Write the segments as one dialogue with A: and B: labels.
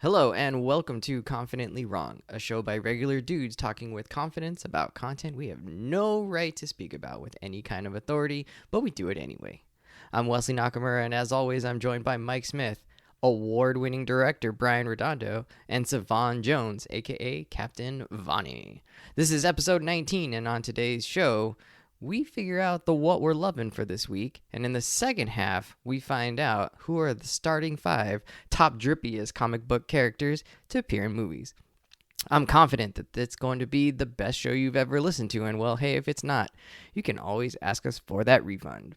A: Hello and welcome to Confidently Wrong, a show by regular dudes talking with confidence about content we have no right to speak about with any kind of authority, but we do it anyway. I'm Wesley Nakamura, and as always, I'm joined by Mike Smith, award-winning director Brian Redondo, and Savon Jones, aka Captain Vonnie. This is episode 19, and on today's show, we figure out the what we're loving for this week, and in the second half, we find out who are the starting 5 top drippiest comic book characters to appear in movies. I'm confident that it's going to be the best show you've ever listened to, and well, hey, if it's not, you can always ask us for that refund.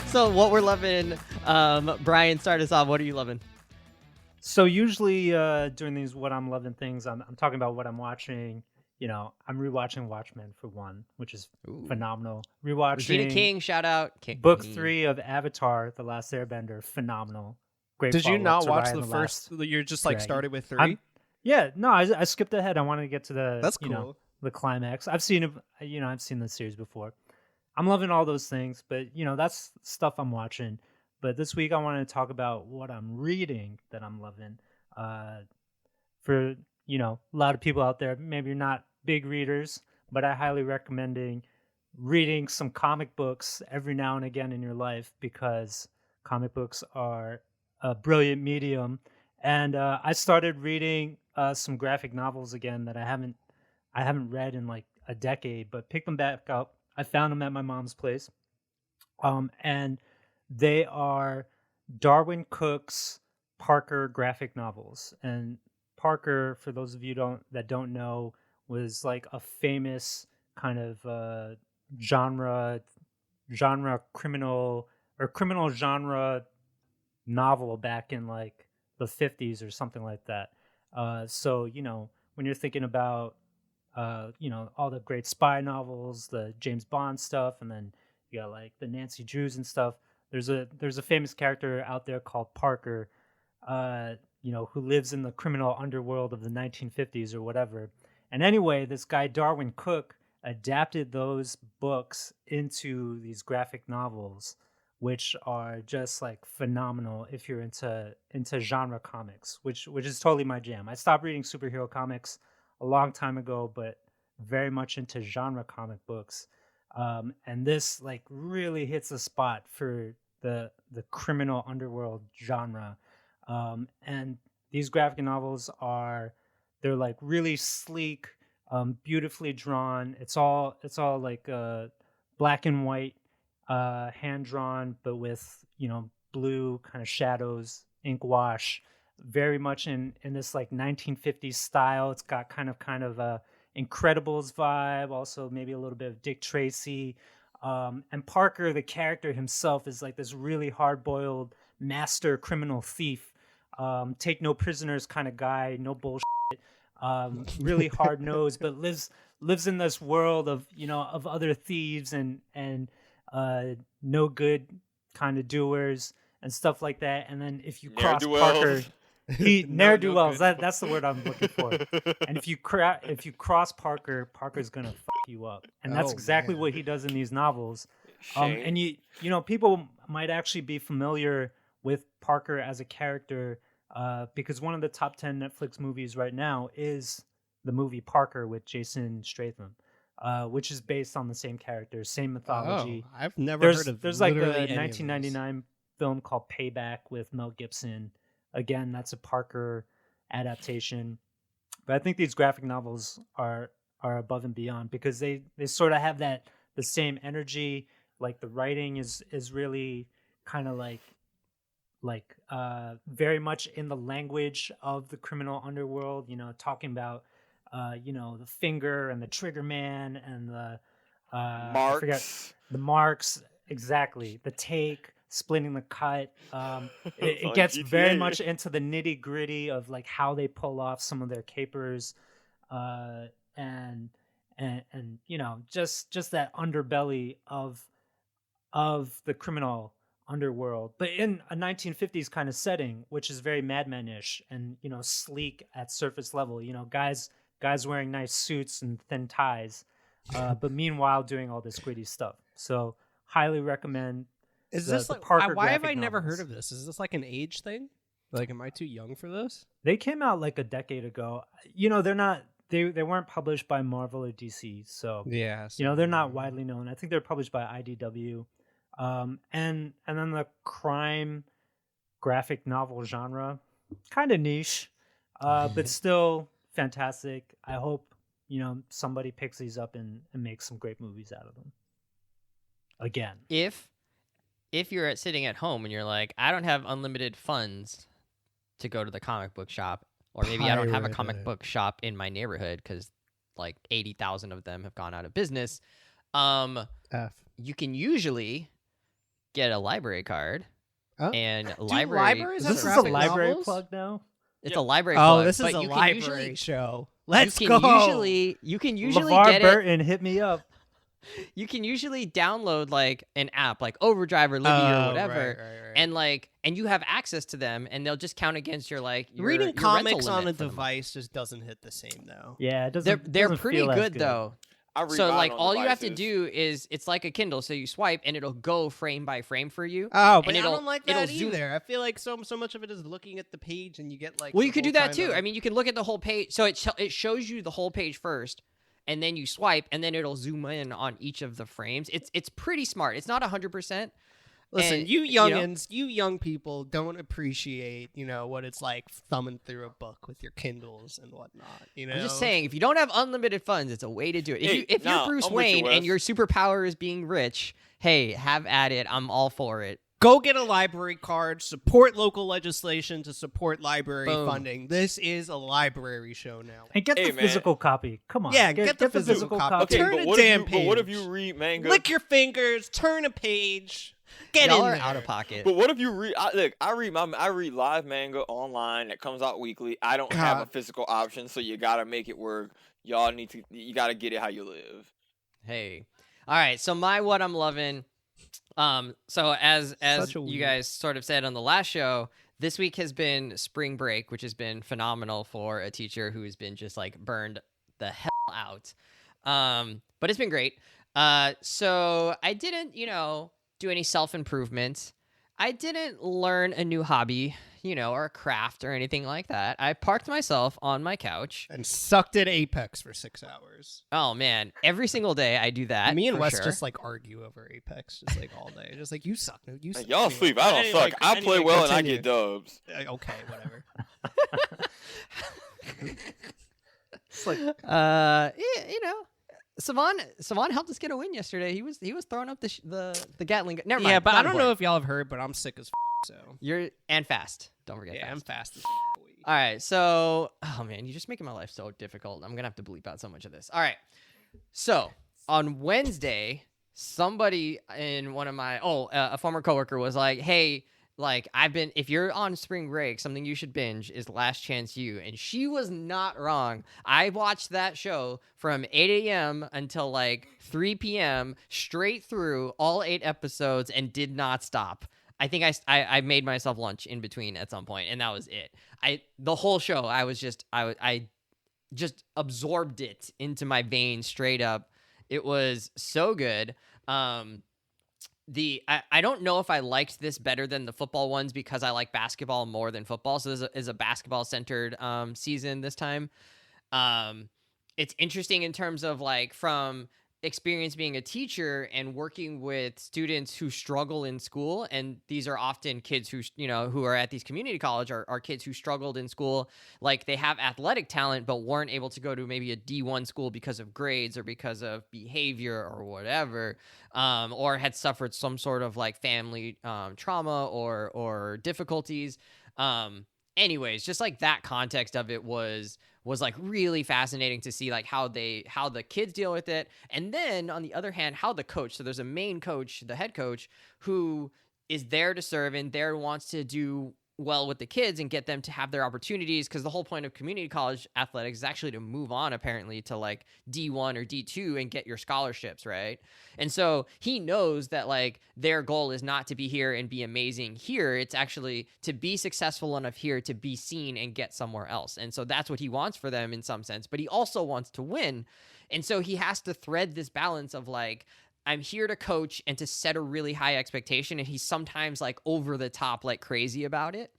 A: So what we're loving, Brian, start us off. What are you loving?
B: So usually during these what I'm loving things, I'm talking about what I'm watching. You know, I'm rewatching Watchmen for one, which is phenomenal.
A: Regina
B: Rewatching
A: King, shout out.
B: book 3 of Avatar: The Last Airbender, phenomenal. Great.
C: Did you not watch the
B: Raya
C: first? You're just like
B: Dragon.
C: started with 3.
B: I skipped ahead. I wanted to get to the
C: That's cool.
B: The climax. I've seen the series before. I'm loving all those things, but that's stuff I'm watching. But this week I wanted to talk about what I'm reading that I'm loving. For a lot of people out there, maybe you're not big readers, but I highly recommending reading some comic books every now and again in your life, because comic books are a brilliant medium. And I started reading some graphic novels again that I haven't read in like a decade, but picked them back up. I found them at my mom's place. And they are Darwin Cook's Parker graphic novels. And Parker, for those of you that don't know, was like a famous kind of genre criminal genre novel back in like the 50s or something like that. So when you're thinking about all the great spy novels, the James Bond stuff, and then you got like the Nancy Drews and stuff. There's a famous character out there called Parker, who lives in the criminal underworld of the 1950s or whatever. And anyway, this guy Darwin Cook adapted those books into these graphic novels, which are just like phenomenal if you're into genre comics, which is totally my jam. I stopped reading superhero comics a long time ago, but very much into genre comic books. And this like really hits a spot for the criminal underworld genre. And these graphic novels they're like really sleek, beautifully drawn. It's all like black and white, hand drawn, but with blue kind of shadows, ink wash, very much in this like 1950s style. It's got kind of a Incredibles vibe, also maybe a little bit of Dick Tracy. And Parker, the character himself, is like this really hard-boiled master criminal thief, take no prisoners kind of guy, no bullshit, really hard-nosed, but lives in this world of of other thieves and no good kind of doers and stuff like that. And then if you cross Parker, ne'er-do-wells, that's the word I'm looking for. And if you cross Parker, Parker's gonna fuck you up, and that's exactly what he does in these novels. And people might actually be familiar with Parker as a character, because one of the top 10 Netflix movies right now is the movie Parker with Jason Statham, which is based on the same character, same mythology.
C: I've never heard of.
B: There's like a 1999 film called Payback with Mel Gibson. Again, that's a Parker adaptation. But I think these graphic novels are above and beyond, because they sort of have the same energy. Like the writing is really kind of like very much in the language of the criminal underworld, talking about the finger and the trigger man and the
D: marks.
B: I forget the marks, exactly, the take, splitting the cut. It gets
D: GTA.
B: very much into the nitty gritty of like how they pull off some of their capers, and just that underbelly of of the criminal underworld, but in a 1950s kind of setting, which is very Mad Men-ish and, you know, sleek at surface level. You know, guys wearing nice suits and thin ties, but meanwhile doing all this gritty stuff. So highly recommend.
C: Is
B: the,
C: this
B: the
C: like
B: Parker
C: why have
B: graphic
C: I never
B: novels.
C: heard of this? Is this like an age thing? Like, am I too young for this?
B: They came out like a decade ago. You know, they're not. They weren't published by Marvel or DC, so
C: Yeah.
B: you know they're not widely known. I think they're published by IDW, and then the crime graphic novel genre, kind of niche, but still fantastic. I hope, you know, somebody picks these up and makes some great movies out of them. Again,
A: If you're sitting at home and you're like, I don't have unlimited funds to go to the comic book shop, or maybe I don't have a comic book shop in my neighborhood because like 80,000 of them have gone out of business, you can usually get a library card. And
C: libraries
B: is this a library
C: novels?
B: plug now?
A: It's a library plug.
C: Oh, this is
A: but
C: a
A: you can
C: library
A: usually,
C: show. Let's
A: you
C: go.
A: can usually
B: LeVar
A: get it.
B: Burton, hit me up.
A: You can usually download like an app like Overdrive or Libby or whatever,
C: right.
A: and you have access to them, and they'll just count against your like your,
C: Reading
A: your
C: comics
A: rental
C: on a
A: limit for the month.
C: device just doesn't hit the same though.
B: Yeah, it
A: They're
B: doesn't
A: pretty
B: feel as
A: good though.
D: I read
A: So
D: mine
A: like
D: on
A: all you have to
D: devices.
A: do is it's like a Kindle, so you swipe and it'll go frame by frame for you.
C: Oh, but
A: and
C: I
A: it'll,
C: don't like
A: it'll
C: that
A: zoom.
C: either. I feel like so much of it is looking at the page, and you get like.
A: Well,
C: the
A: you could
C: whole
A: do that
C: time
A: too.
C: of-
A: I mean, you can look at the whole page. So it shows you the whole page first, and then you swipe, and then it'll zoom in on each of the frames. It's pretty smart. It's not 100%.
C: Listen,
A: and,
C: you
A: you know-
C: youngins, you young people don't appreciate, you know, what it's like thumbing through a book with your Kindles and whatnot. You know,
A: I'm just saying, if you don't have unlimited funds, it's a way to do it.
D: Hey,
A: If
D: nah,
A: you're Bruce
D: I'm with you,
A: Wayne and
D: Wes.
A: your superpower is being rich, hey, have at it. I'm all for it.
C: Go get a library card. Support local legislation to support library
A: Boom.
C: funding. This is a library show now.
B: And get
D: Hey,
B: the
D: man.
B: physical copy. Come on.
C: Yeah, get the physical copy.
D: Okay,
C: Turn
D: but
C: a
D: what
C: damn
D: if you, but what if
C: page.
D: you read manga?
C: Lick your fingers. Turn a page. Get
A: Y'all
C: in
A: are
C: there.
A: out of pocket.
D: But what if you read? I read live manga online that comes out weekly. I don't have a
C: God.
D: physical option, so you gotta make it work. You gotta get it how you live.
A: Hey. All right, so my what I'm loving. So as
C: Such a
A: you
C: weird-
A: guys sort of said on the last show, this week has been spring break, which has been phenomenal for a teacher who has been just like burned the hell out. But it's been great. So I didn't, do any self-improvement. I didn't learn a new hobby, or a craft or anything like that. I parked myself on my couch.
C: And sucked at Apex for 6 hours.
A: Oh man, every single day I do that.
C: Me and
A: for
C: Wes
A: sure.
C: just like argue over Apex, just like all day. Just like, you suck. No, you suck.
D: Like, y'all
C: Anyway,
D: sleep. I don't
C: anyway,
D: suck. I play
C: anyway,
D: well and I
C: continue.
D: get dubs.
C: Okay, whatever.
B: It's like,
A: Savon helped us get a win yesterday. He was throwing up the Gatling. Never mind.
C: Yeah, but
A: not
C: I don't know
A: important.
C: if y'all have heard, but I'm sick as so.
A: You're and fast. Don't forget.
C: Yeah,
A: fast.
C: I'm fast as
A: All right, so oh man, you're just making my life so difficult. I'm gonna have to bleep out so much of this. All right, so on Wednesday, somebody in one of my a former coworker was like, "Hey, like if you're on spring break, something you should binge is Last Chance U," and she was not wrong. I watched that show from 8 a.m. until like 3 p.m. straight through all 8 episodes and did not stop. I think I made myself lunch in between at some point, and that was it. The whole show I just absorbed it into my veins straight up. It was so good. I don't know if I liked this better than the football ones because I like basketball more than football. So this is a basketball centered season this time. It's interesting in terms of like from experience being a teacher and working with students who struggle in school, and these are often kids who who are at these community college are kids who struggled in school. Like they have athletic talent but weren't able to go to maybe a D1 school because of grades or because of behavior or whatever, or had suffered some sort of like family trauma or difficulties. Anyways, just like that context of it was like really fascinating to see like how the kids deal with it. And then on the other hand, how the coach, so there's a main coach, the head coach, who is there to serve and there wants to do well with the kids and get them to have their opportunities, because the whole point of community college athletics is actually to move on apparently to like D1 or D2 and get your scholarships, right? And so he knows that like their goal is not to be here and be amazing here, it's actually to be successful enough here to be seen and get somewhere else. And so that's what he wants for them in some sense, but he also wants to win. And so he has to thread this balance of like, I'm here to coach and to set a really high expectation. And he's sometimes like over the top, like crazy about it.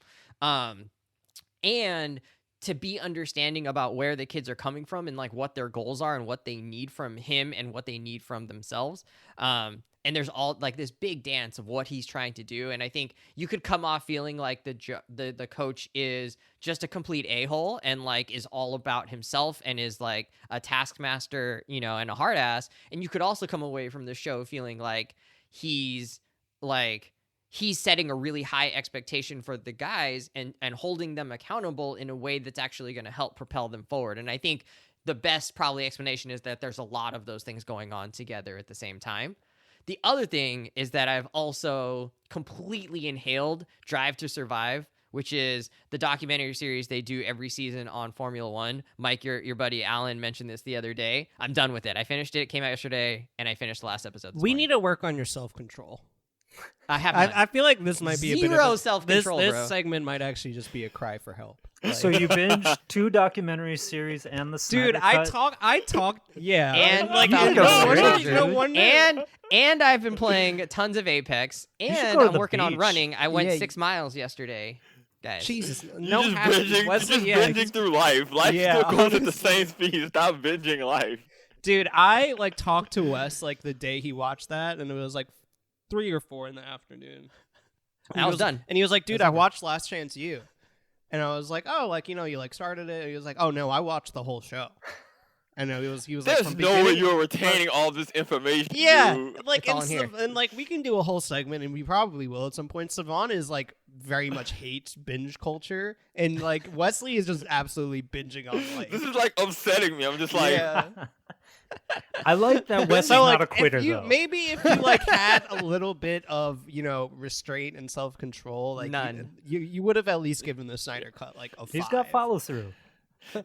A: And to be understanding about where the kids are coming from and like what their goals are and what they need from him and what they need from themselves. And there's all like this big dance of what he's trying to do. And I think you could come off feeling like the coach is just a complete a-hole and like is all about himself and is like a taskmaster, you know, and a hard ass. And you could also come away from the show feeling like he's setting a really high expectation for the guys and holding them accountable in a way that's actually going to help propel them forward. And I think the best probably explanation is that there's a lot of those things going on together at the same time. The other thing is that I've also completely inhaled Drive to Survive, which is the documentary series they do every season on Formula One. Mike, your buddy Alan mentioned this the other day. I'm done with it. I finished it. It came out yesterday, and I finished the last episode.
C: We need to work on your self-control.
A: I have none.
C: I feel like this might be a bit of
A: Zero self-control,
C: this
A: bro.
C: segment might actually just be a cry for help.
B: So you binged 2 documentary series and the Snyder
C: Dude,
B: Cut?
C: I talked, yeah.
A: And
C: like,
A: Falcon
C: no wonder.
A: And I've been playing tons of Apex,
B: should
A: and
B: go to
A: I'm
B: the
A: working on
B: beach.
A: running. I went
C: Yeah.
A: 6 miles yesterday, guys.
C: Jesus,
D: You're
C: no
D: just
C: happy.
D: binging,
C: Wesley,
D: just
C: yeah,
D: binging through life. Life
C: Yeah,
D: still goes at the
C: honestly.
D: same speed. Stop binging life.
C: Dude, I like talked to Wes like the day he watched that, and it was like 3 or 4 in the afternoon. And
A: I
C: he
A: was done.
C: And he was like, dude,
A: That's
C: I
A: okay.
C: watched Last Chance U. And I was like, oh, like, you know, you like started it. And he was like, oh no, I watched the whole show. I know he was like,
D: There's
C: from
D: no way
C: beginning-
D: you're retaining all this information.
C: Yeah,
D: dude.
C: like
A: It's all
C: and,
A: in here.
C: and like we can do a whole segment, and we probably will at some point. Savon is like very much hates binge culture, and like Wesley is just absolutely binging on like.
D: This is like upsetting me. I'm just like,
C: yeah.
B: I like that Wes is
C: So like,
B: not a quitter,
C: if you,
B: though.
C: maybe if you like had a little bit of restraint and self control, like
A: None.
C: you would have at least given the Snyder Cut like a 5.
B: He's got follow through.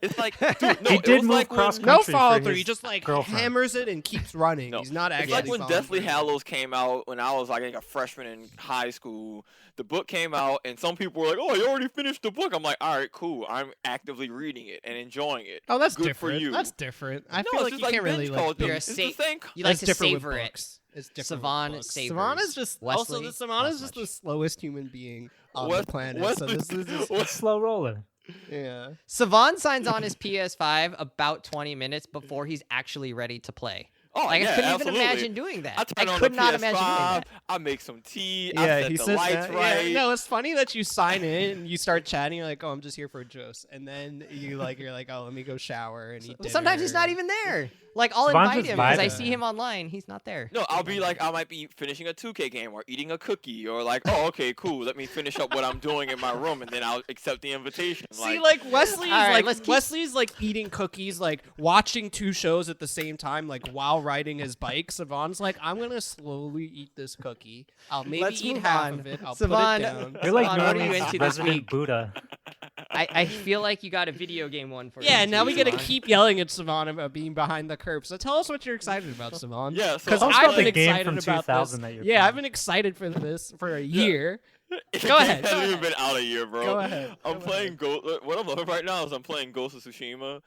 D: it's like, dude, no,
B: He
D: it
B: did
D: was
B: move
D: like
B: cross
D: when,
C: No
B: country
C: follow
B: for
C: through.
B: his
C: He just like
B: girlfriend.
C: hammers it and keeps running.
D: No.
C: He's not
D: It's
C: actually.
D: like when
C: following
D: Deathly
C: through.
D: Hallows came out when I was like a freshman in high school. The book came out, and some people were like, "Oh, you already finished the book." I'm like, "All right, cool. I'm actively reading it and enjoying it."
C: Oh, that's
D: Good
C: different.
D: for you.
C: That's different. I
D: No,
C: feel
D: it's
C: like
D: just
C: you can't really
D: binge
C: like.
D: culture.
A: You're a
D: It's the
A: safe-
D: same.
A: You like
C: That's
A: to
C: different with
A: savor it.
C: books. It's different.
A: Savon
C: with books.
A: savors.
C: Savon is just also
A: Wesley,
C: Savon
A: not
C: is just
A: so
C: the slowest human being on
D: Wes-
C: the planet.
D: Wes-
C: So this is just,
D: Wes-
B: Slow roller.
C: yeah.
A: Savon signs on his PS5 about 20 minutes before he's actually ready to play.
D: Oh,
A: Like,
D: yeah,
A: I couldn't
D: absolutely.
A: even imagine doing that.
D: I turn on
A: could
D: the
A: not
D: PS5,
A: imagine doing that.
D: I make some tea.
C: Yeah,
D: I set
C: he
D: the
C: says
D: lights
C: that.
D: right.
C: Yeah, no, it's funny that you sign in and you start chatting. You're like, oh, I'm just here for a Jose, and then you're like, oh, let me go shower and eat dinner.
A: Sometimes he's not even there. Like, I'll
B: Savon's
A: invite
B: just
A: him because I
B: vibing.
A: see him online. He's not there.
D: No, I'll be like, I might be finishing a 2K game or eating a cookie or like, oh, okay, cool. Let me finish up what I'm doing in my room and then I'll accept the invitation.
C: See, like Wesley's
A: All right, let's
C: like
A: keep-
C: Wesley's like eating cookies, like watching 2 shows at the same time, like while riding his bike. Savon's like, I'm gonna slowly eat this cookie. I'll maybe
A: Let's
C: eat
A: move
C: half
A: on.
C: of it. I'll
A: Savon-
C: put it down.
B: You're like
A: Savon, what are you
B: Norman's
A: into this
B: Resident
A: week?
B: Buddha.
A: I feel like you got a video game one for
C: Yeah,
A: me
C: now
A: too,
C: we gotta
A: Savon.
C: keep yelling at Savon about being behind the curve. So tell us what you're excited about, Savon.
D: Yeah, so
C: because
D: I'm
C: I've
B: about
C: been
B: the game
C: excited
B: from
C: about
B: 2000
C: this.
B: that you're
C: Yeah, I've
B: playing.
C: been excited for this for a year.
D: Go
C: ahead,
D: It
C: go
D: hasn't even
C: ahead.
D: been out a year, bro.
C: Go ahead.
D: I'm
C: go
D: playing what I'm loving right now is I'm playing Ghost of Tsushima.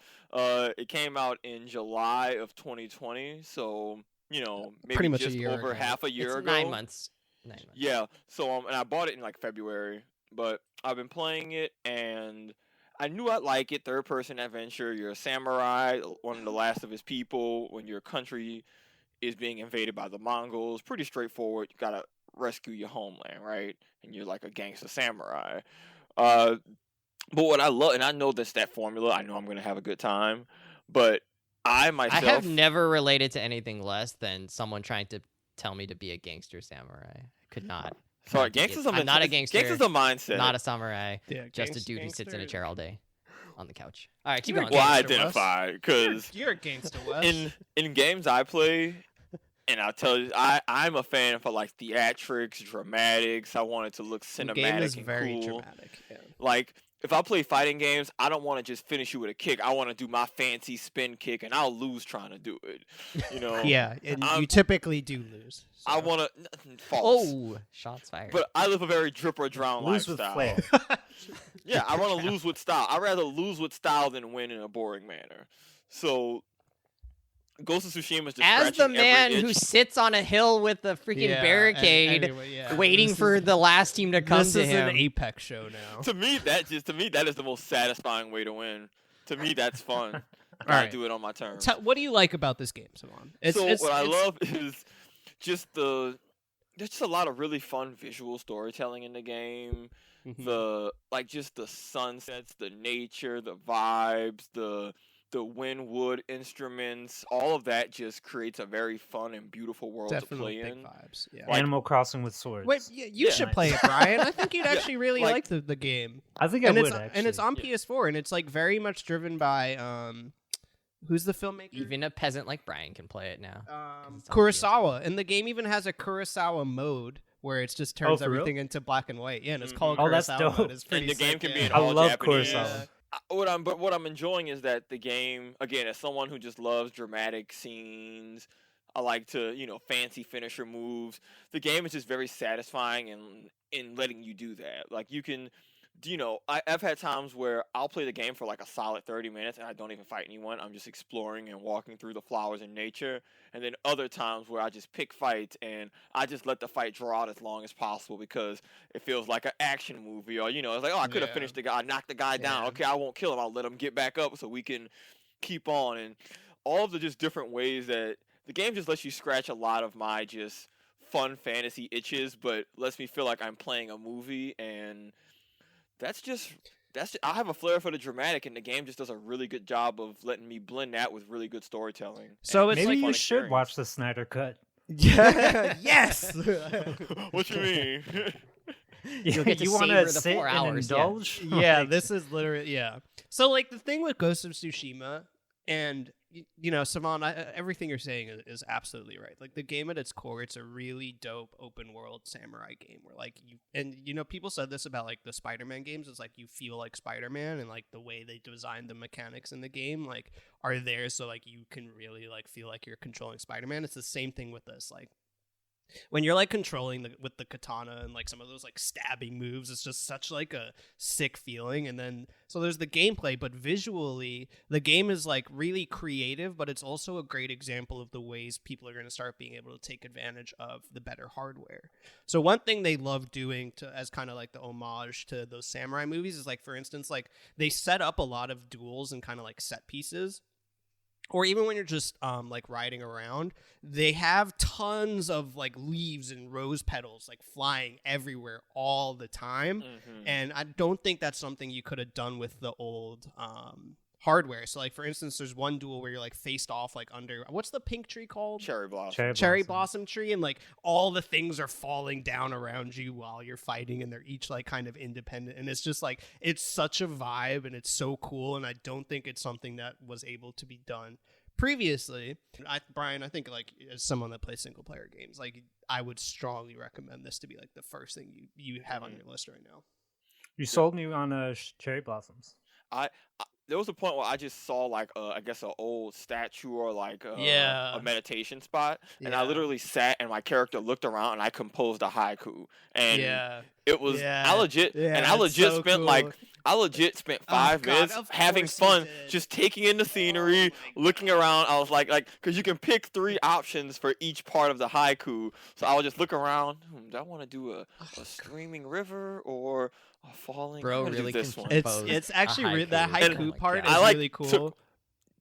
D: It came out in July of 2020, so maybe
C: Pretty much a
D: just
C: year
D: over
C: ago.
D: half a year
A: It's
D: ago.
A: 9 months. 9 months.
D: Yeah. So and I bought it in like February, but I've been playing it and I knew I'd like it. Third person adventure. You're a samurai, one of the last of his people. When your country is being invaded by the Mongols, pretty straightforward. You gotta rescue your homeland, right? And you're like a gangster samurai. But what I love, and I know that's that formula. I know I'm gonna have a good time, but I myself,
A: I have never related to anything less than someone trying to tell me to be a gangster samurai. I could not.
D: sorry,
A: do it.
D: gangsters.
A: I'm not a gangster.
D: Gangsters a mindset.
A: Not a samurai.
C: Yeah,
A: Just a dude who sits in a
C: gangster.
A: chair all day on the couch. All right, keep
C: You're
A: going.
C: a
D: well, I
C: gangster, Wes.
D: identify because
C: You're a gangster, Wes.
D: in games I play, And I'll tell you, I'm a fan for like theatrics, dramatics. I want it to look
C: The
D: cinematic
C: game is
D: and
C: very
D: cool.
C: dramatic. Yeah.
D: Like if I play fighting games, I don't want to just finish you with a kick. I want to do my fancy spin kick, and I'll lose trying to do it. You know.
C: Yeah, and
D: I'm-
C: you typically do lose. So.
D: I want to false.
A: Oh, shots fired.
D: But I live a very drip or drown
B: Lose with
D: lifestyle.
B: flair.
D: Yeah, I want to lose with style. I'd rather lose with style than win in a boring manner. So, Ghost of Tsushima is just
A: as the
D: scratching
A: man
D: every
A: who
D: itch.
A: sits on a hill with a freaking
C: Yeah,
A: barricade,
C: anyway, yeah.
A: waiting
C: This
A: for
C: is-
A: the last team to come
C: This
A: to
C: is
A: him.
C: an Apex show now.
D: To me, that is the most satisfying way to win. To me, that's fun. I
C: Alright.
D: do it on my terms.
C: What do you like about this game, Savon?
D: What I love is just there's just a lot of really fun visual storytelling in the game.
C: Mhm.
D: Just the sunsets, the nature, the vibes, the Winwood instruments, all of that just creates a very fun and beautiful world
C: Definitely
D: to play
C: big
D: in.
C: vibes. Yeah.
D: Like-
B: Animal Crossing with swords.
C: Wait, you
D: Yeah.
C: should play it, Brian. I think you'd actually really
D: like-
C: like the game.
B: I think I
C: And
B: would
C: it's
B: actually.
C: and it's on
D: Yeah.
C: PS4, and it's like very much driven by who's the filmmaker?
A: Even a peasant like Brian can play it now. it's on
C: Kurosawa, and the game even has a Kurosawa mode where it just turns
B: for real?
C: everything into black and white. Yeah, and it's
D: Mhm.
C: called
B: Oh, that's
C: Kurosawa
B: dope.
C: mode. It's pretty
D: And the game
C: sick,
D: can be
C: yeah.
D: in
B: I
D: all
B: love
D: Japanese.
B: Kurosawa.
D: What I'm enjoying is that the game, again, as someone who just loves dramatic scenes, I like to, fancy finisher moves. The game is just very satisfying in letting you do that. Like you can, I've had times where I'll play the game for like a solid 30 minutes and I don't even fight anyone. I'm just exploring and walking through the flowers and nature. And then other times where I just pick fights and I just let the fight draw out as long as possible because it feels like an action movie. Or, it's like, oh, I could have
C: Yeah.
D: finished the guy, knocked the guy down.
C: Yeah.
D: Okay, I won't kill him. I'll let him get back up so we can keep on. And all of the just different ways that the game just lets you scratch a lot of my just fun fantasy itches, but lets me feel like I'm playing a movie. And I have a flair for the dramatic, and the game just does a really good job of letting me blend that with really good storytelling.
C: So
D: And
C: it's
B: Maybe
C: like
B: you
D: fun
B: should
D: experience.
B: watch the Snyder Cut.
C: Yeah. Yes.
D: What you mean?
A: You'll get to
B: you
A: savor
B: wanna
A: the
B: sit
A: 4
B: and
A: hours, yeah.
B: indulge?
C: Yeah,
B: Like,
C: this is literally So like the thing with Ghost of Tsushima, and Savon, everything you're saying is absolutely right. Like the game at its core, it's a really dope open world samurai game where like people said this about like the Spider-Man games. It's like you feel like Spider-Man, and like the way they designed the mechanics in the game like are there so like you can really like feel like you're controlling Spider-Man. It's the same thing with this. Like when you're like controlling with the katana and like some of those like stabbing moves, it's just such like a sick feeling. And then so there's the gameplay, but visually the game is like really creative, but it's also a great example of the ways people are going to start being able to take advantage of the better hardware. So one thing they love doing as kind of like the homage to those samurai movies is like, for instance, like they set up a lot of duels and kind of like set pieces. Or even when you're just like riding around, they have tons of like leaves and rose petals like flying everywhere all the time.
D: Mhm.
C: And I don't think that's something you could have done with the old hardware. So like for instance, there's one duel where you're like faced off like under what's the pink tree called?
D: Cherry blossom.
C: Cherry blossom tree, and like all the things are falling down around you while you're fighting, and they're each like kind of independent, and it's just like it's such a vibe and it's so cool. And I don't think it's something that was able to be done previously. Brian, I think like as someone that plays single player games, like I would strongly recommend this to be like the first thing you have on your list right now.
B: You sold me on cherry blossoms.
D: There was a point where I just saw like I guess an old statue or like
C: Yeah.
D: a meditation spot, and I
C: Yeah.
D: literally sat and my character looked around and I composed a haiku, and
C: Yeah.
D: it was
C: Yeah.
D: I legit
C: Yeah,
D: and I
C: it's
D: legit
C: so
D: spent
C: cool.
D: like I legit spent
C: Oh,
D: 5
C: God,
D: minutes
C: of
D: having
C: course you
D: fun,
C: did.
D: just taking in the scenery,
C: Oh my
D: looking
C: God.
D: around. I was like, because you can pick 3 options for each part of the haiku. So I would just look around. Do I want to do a screaming river or a falling?
A: Bro,
D: I'm gonna do
A: really
D: this one.
C: It's actually that
A: haiku.
C: haiku
A: Oh my
C: part
A: God.
C: is
D: I like
C: really cool.
D: took-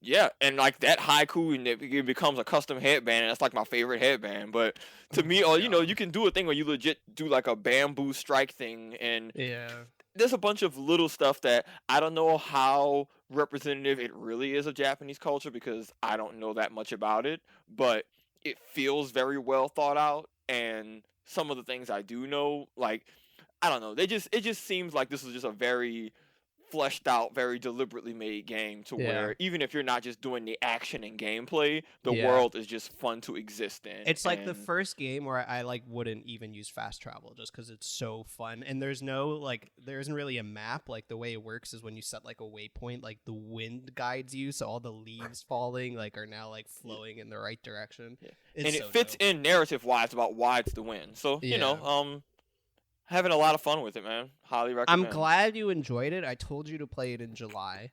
D: Yeah, and like that haiku, and it becomes a custom headband, and that's like my favorite headband. But to me, or you can do a thing where you legit do like a bamboo strike thing, and
C: Yeah.
D: there's a bunch of little stuff that I don't know how representative it really is of Japanese culture because I don't know that much about it, but it feels very well thought out. And some of the things I do know, like I don't know, it just seems like this was just a very fleshed out, very deliberately made game to where even if you're not just doing the action and gameplay, the world is just fun to exist in.
C: It's like the first game where I like wouldn't even use fast travel just because it's so fun. And there's no like, there isn't really a map. Like the way it works is when you set like a waypoint, like the wind guides you, so all the leaves falling like are now like flowing in the right direction.
D: And it fits in narrative wise about why it's the win. So you know, having a lot of fun with it, man. Highly recommend.
C: I'm glad you enjoyed it. I told you to play it in July.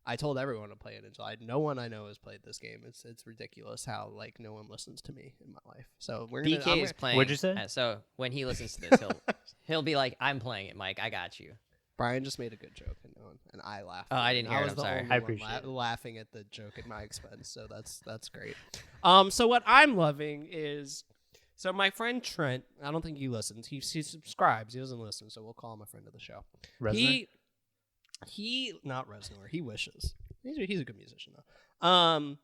C: I told everyone to play it in July. No one I know has played this game. It's ridiculous how like no one listens to me in my life. So we're gonna.
A: BK is playing.
B: What'd you say?
A: So when he listens to this, he'll be like, "I'm playing it, Mike. I got you."
C: Brian just made a good joke, and I laughed.
A: Oh, I didn't hear it. I'm sorry.
B: I appreciate it.
C: Laughing at the joke at my expense. So that's great. So what I'm loving is. So my friend Trent, I don't think he listens. He subscribes. He doesn't listen, so we'll call him a friend of the show.
B: Resner?
C: He not Reznor. He wishes. He's a good musician though.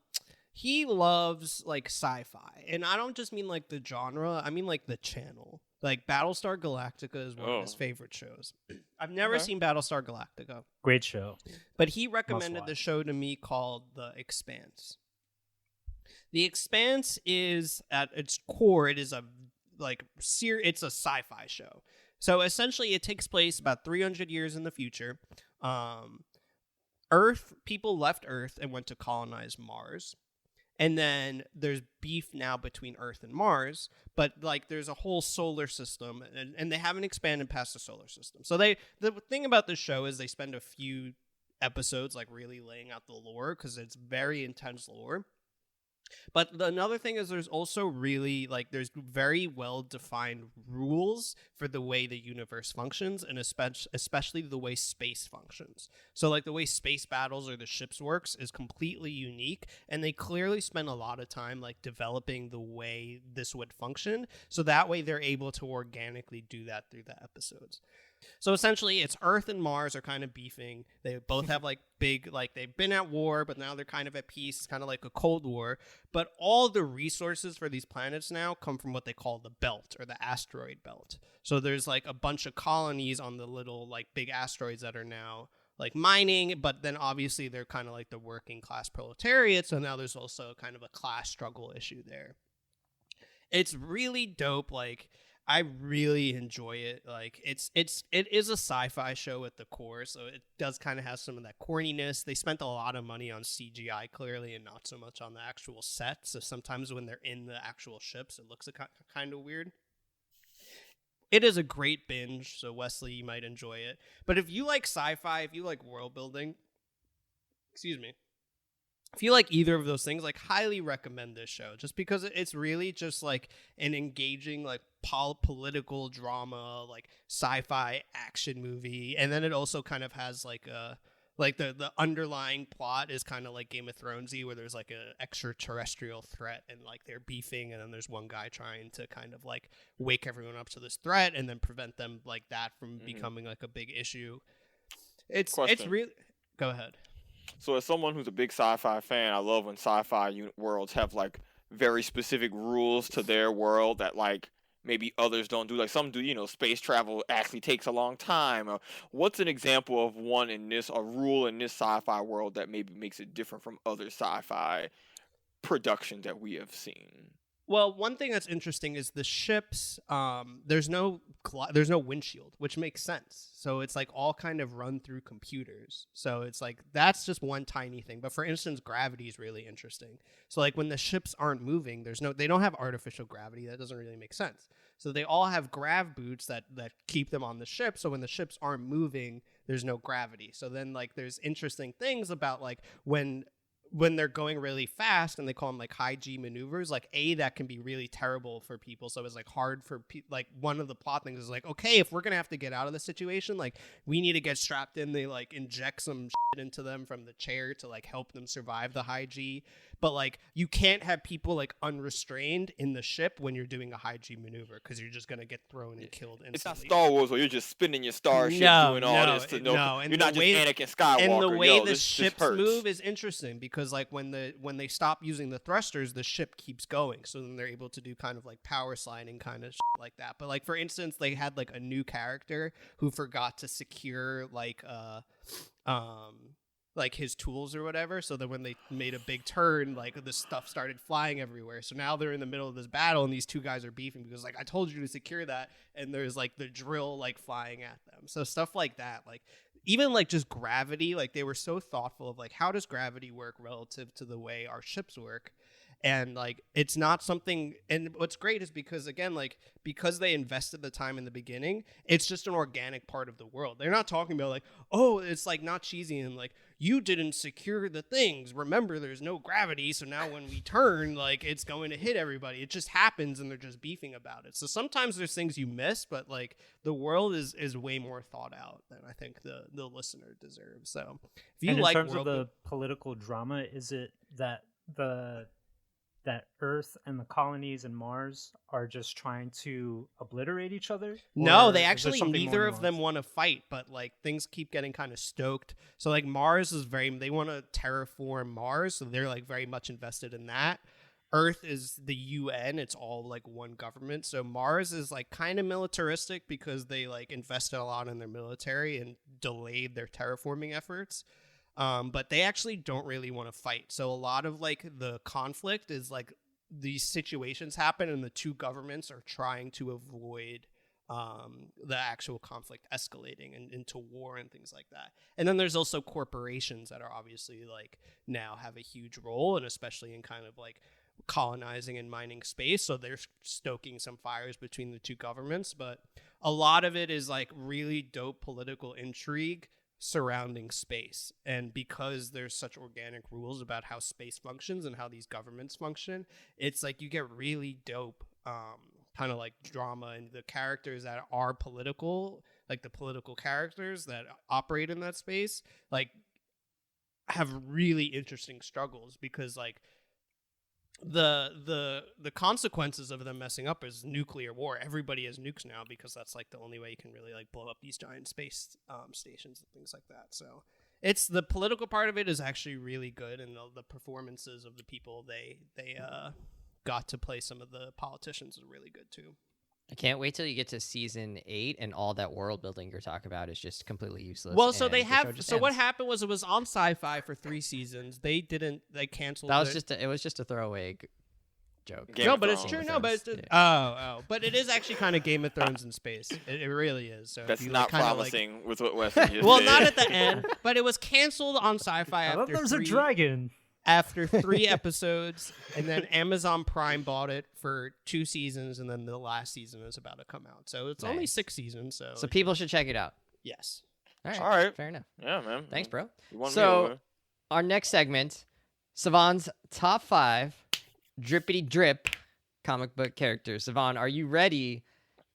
C: He loves like sci-fi, and I don't just mean like the genre. I mean like the channel. Like Battlestar Galactica is one of his favorite shows. I've never seen Battlestar Galactica.
B: Great show.
C: But he recommended the show to me called The Expanse. The Expanse is at its core, it is it's a sci-fi show. So essentially, it takes place about 300 years in the future. People left Earth and went to colonize Mars, and then there's beef now between Earth and Mars. But like, there's a whole solar system, and they haven't expanded past the solar system. So the thing about this show is they spend a few episodes like really laying out the lore because it's very intense lore. But another thing is there's also really like there's very well defined rules for the way the universe functions, and especially the way space functions. So like the way space battles or the ships works is completely unique, and they clearly spend a lot of time like developing the way this would function, so that way they're able to organically do that through the episodes. So essentially, it's Earth and Mars are kind of beefing. They both have like big, like they've been at war, but now they're kind of at peace. It's kind of like a Cold War. But all the resources for these planets now come from what they call the belt or the asteroid belt. So there's like a bunch of colonies on the little like big asteroids that are now like mining, but then obviously they're kind of like the working class proletariat. So now there's also kind of a class struggle issue there. It's really dope. Like, I really enjoy it. Like it is a sci-fi show at the core, so it does kind of have some of that corniness. They spent a lot of money on CGI clearly, and not so much on the actual set. So sometimes when they're in the actual ships, it looks kind of weird. It is a great binge, so Wesley, you might enjoy it. But if you like sci-fi, if you like world building, if you like either of those things, like highly recommend this show, just because it's really just like an engaging like political drama, like sci-fi action movie. And then it also kind of has like the underlying plot is kind of like Game of Thronesy, where there's like a extraterrestrial threat and like they're beefing, and then there's one guy trying to kind of like wake everyone up to this threat and then prevent them like that from becoming like a big issue. It's really go ahead.
D: So as someone who's a big sci-fi fan, I love when sci-fi worlds have like very specific rules to their world that like maybe others don't do. Like some do, you know, space travel actually takes a long time. What's an example of a rule in this sci-fi world that maybe makes it different from other sci-fi productions that we have seen?
C: Well, one thing that's interesting is the ships. There's no windshield, which makes sense. So it's like all kind of run through computers. So it's like that's just one tiny thing. But for instance, gravity is really interesting. So like when the ships aren't moving, they don't have artificial gravity. That doesn't really make sense. So they all have grav boots that keep them on the ship. So when the ships aren't moving, there's no gravity. So then like there's interesting things about like when they're going really fast, and they call them like high G maneuvers, like that can be really terrible for people. So it's like hard for like one of the plot things is like, okay, if we're gonna have to get out of the situation, like we need to get strapped in. They like inject some shit into them from the chair to like help them survive the high G. But like you can't have people like unrestrained in the ship when you're doing a high G maneuver, because you're just gonna get thrown and killed instantly.
D: It's not Star Wars where you're just spinning your starship doing all this to know. You're not just Anakin Skywalker.
C: And the way the ships move is interesting, because like when they stop using the thrusters, the ship keeps going. So then they're able to do kind of like power sliding kind of shit like that. But like for instance, they had like a new character who forgot to secure like like his tools or whatever. So that when they made a big turn, like this stuff started flying everywhere. So now they're in the middle of this battle and these two guys are beefing because like I told you to secure that, and there's like the drill like flying at them. So stuff like that, like even like just gravity, like they were so thoughtful of like how does gravity work relative to the way our ships work. And like it's not something, and what's great is because again, like because they invested the time in the beginning, it's just an organic part of the world. They're not talking about like, oh, it's like not cheesy and like you didn't secure the things. Remember, there's no gravity, so now when we turn, like it's going to hit everybody. It just happens, and they're just beefing about it. So sometimes there's things you miss, but like the world is way more thought out than I think the listener deserves. So if you
B: and
C: like
B: in terms
C: world
B: of the political drama, is it that that Earth and the colonies and Mars are just trying to obliterate each other?
C: No,
B: Or
C: they
B: is there
C: actually
B: something
C: neither
B: more
C: of them
B: nuanced?
C: want to fight, but like things keep getting kind of stoked. So like Mars is they want to terraform Mars, so they're like very much invested in that. Earth is the UN, it's all like one government. So Mars is like kind of militaristic because they like invested a lot in their military and delayed their terraforming efforts. But they actually don't really want to fight. So a lot of like the conflict is like these situations happen and the two governments are trying to avoid the actual conflict escalating and into war and things like that. And then there's also corporations that are obviously like now have a huge role, and especially in kind of like colonizing and mining space. So they're stoking some fires between the two governments. But a lot of it is like really dope political intrigue surrounding space. And because there's such organic rules about how space functions and how these governments function, it's like you get really dope kind of like drama, and the characters that are political, like the political characters that operate in that space, like have really interesting struggles because like the consequences of them messing up is nuclear war. Everybody has nukes now because that's like the only way you can really like blow up these giant space stations and things like that. So it's the political part of it is actually really good, and the performances of the people they got to play some of the politicians are really good too.
A: I can't wait till you get to season 8 and all that world building you're talking about is just completely useless.
C: Well, so
A: and
C: they
A: the show
C: have.
A: just
C: So what
A: ends.
C: happened was it was on Sci-Fi for 3 seasons. They canceled.
A: That was it was just a throwaway joke.
D: Game
C: No,
D: of
C: but it's
D: Thrones.
C: true.
A: Game of
C: No, but it's
A: Thrones, yeah.
C: but it is actually kind of Game of Thrones in space. It really is. So if
D: That's
C: you,
D: not
C: kinda,
D: promising with what Wesley just
C: well,
D: said.
C: not at the end, but it was canceled on Sci-Fi
B: I thought
C: after
B: there was a
C: 3
B: dragon.
C: after 3 episodes, and then Amazon Prime bought it for 2 seasons, and then the last season is about to come out. So it's only
A: Nice.
C: 6 seasons. So
A: people should check it out.
C: yes.
A: All right.
D: All right.
A: Fair enough.
D: Yeah, man.
A: Thanks, bro.
D: You won me
A: So,
D: over.
A: our next segment, Savon's top 5 drippity drip comic book characters. Savon, are you ready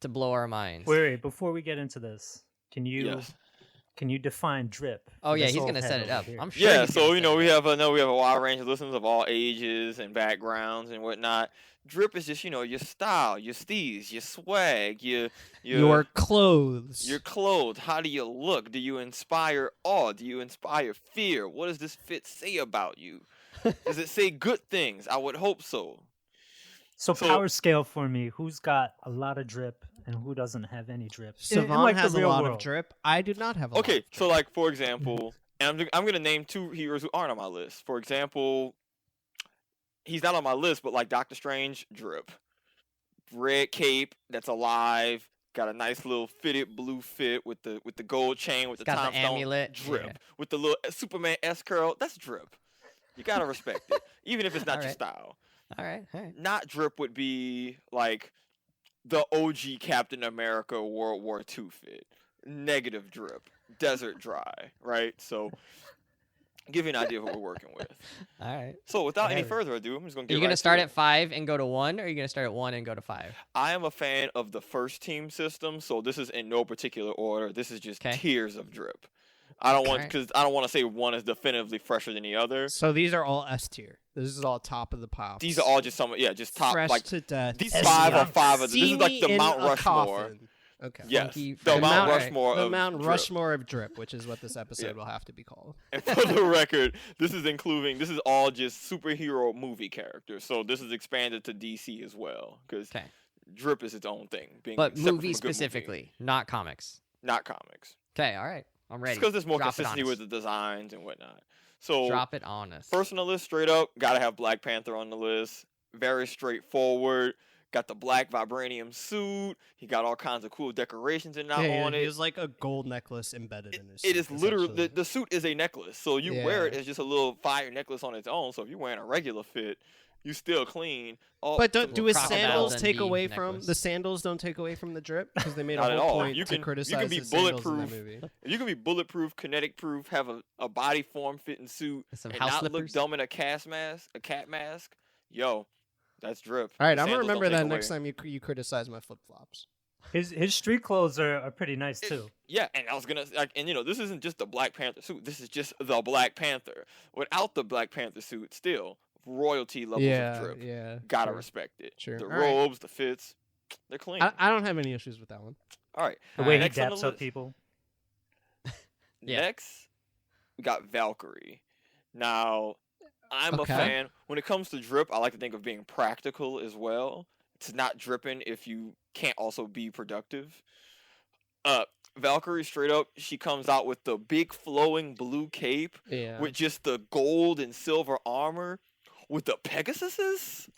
A: to blow our minds?
B: Wait, before we get into this, can you
D: Yes.
B: define drip?
A: Oh
B: for
A: yeah,
B: this
A: he's
B: old
A: gonna
B: head
A: set it
B: over
A: up.
B: here?
A: I'm sure.
D: Yeah,
A: he's
D: so
A: gonna
D: you
A: set
D: know
A: it
D: we
A: up.
D: have we have a wide range of listeners of all ages and backgrounds and whatnot. Drip is just your style, your steez, your swag,
C: Your clothes.
D: your clothes. How do you look? Do you inspire awe? Do you inspire fear? What does this fit say about you? Does it say good things? I would hope so.
B: So
D: So-
B: power scale for me. Who's got a lot of drip and who doesn't have any drip?
C: Savon
B: like, the
C: has a
B: real
C: lot
B: world.
C: of drip. I do not have a lot
D: Okay,
C: of
D: so
C: drip.
D: like for example, and I'm gonna name 2 heroes who aren't on my list. For example, he's not on my list, but like Doctor Strange, drip, red cape that's alive, got a nice little fitted blue fit with the gold chain with the
A: Got the
D: time stone,
A: amulet,
D: drip,
A: yeah.
D: with the little Superman S curl, that's drip. You gotta respect it, even if it's not your
A: Alright.
D: style.
A: All right.
D: Not drip would be like the OG Captain America World War II fit. Negative drip. Desert dry, right? So give you an idea of what we're working with.
A: All right.
D: So without any
B: Yeah.
D: further ado, I'm just gonna
A: Are
D: get
A: you
D: right
A: gonna
D: to
A: start
D: it.
A: at 5 and go to 1, or are you gonna start at 1 and go to 5?
D: I am a fan of the first team system, so this is in no particular order. This is just
A: 'Kay.
D: tiers of drip. I don't want
A: Alright.
D: because I don't want to say one is definitively fresher than the other.
C: So these are all S tier. This is all top of the pile.
D: These are all just just top
C: fresh
D: like
C: to death.
D: these
C: S
D: 5
C: tier.
D: are 5 of the, this
C: See
D: is like
C: me
D: the
C: in
D: Mount
C: a
D: Rushmore.
C: coffin. Okay.
D: Yes,
A: Funky
D: the
A: fresh.
D: Mount
A: Alright.
D: Rushmore
C: The
D: of
C: Mount
D: drip.
C: Rushmore of drip, which is what this episode will have to be called.
D: And for the record, this is all just superhero movie characters. So this is expanded to DC as well because
A: Okay.
D: drip is its own thing.
A: But
D: separate from a
A: movies
D: good movie.
A: specifically, not comics.
D: Not comics.
A: Okay. All right. I'm ready.
D: because there's more
A: Drop it on
D: consistency
A: us.
D: with the designs and whatnot. So
A: Drop it on us.
D: first on the list, straight up, gotta have Black Panther on the list. Very straightforward. Got the black vibranium suit. He got all kinds of cool decorations and not on
C: He
D: it.
C: has like a gold necklace embedded in his
D: It
C: suit,
D: is literally
C: essentially.
D: the suit is a necklace, so you wear it
C: Yeah.
D: as just a little fire necklace on its own. So if you're wearing a regular fit, you still clean.
C: But do his
A: Crocodile
C: sandals
A: Dundee
C: take away from
A: necklace.
C: the sandals? Don't take away from the drip because they made
D: Not
C: a
D: at
C: whole
D: all.
C: point
D: You
C: to
D: can
C: criticize
D: be
C: the sandals in
D: bulletproof.
C: the movie.
D: You can be bulletproof, kinetic proof, have a body form fitting suit,
A: Some
D: and
A: house
D: not look
A: slippers.
D: dumb in a cat mask. Yo, that's drip.
C: All right,
D: The
C: I'm gonna
D: sandals don't
C: remember
D: take
C: that next
D: away.
C: time you criticize my flip flops.
B: His street clothes are pretty nice too.
D: Yeah, and I was gonna like, and this isn't just the Black Panther suit. This is just the Black Panther. Without the Black Panther suit, still royalty levels of drip.
C: yeah.
D: Gotta
C: sure.
D: respect it.
C: Sure.
D: The
C: All right.
D: robes, the fits, they're clean.
C: I don't have any issues with that one.
D: All right.
B: The way he
D: Next on the
B: daps up
D: list.
B: people.
A: Yeah.
D: Next, we got Valkyrie. Now, I'm
C: Okay.
D: a fan. When it comes to drip, I like to think of being practical as well. It's not dripping if you can't also be productive. Valkyrie, straight up, she comes out with the big flowing blue cape
C: Yeah.
D: with just the gold and silver armor with the Pegasuses.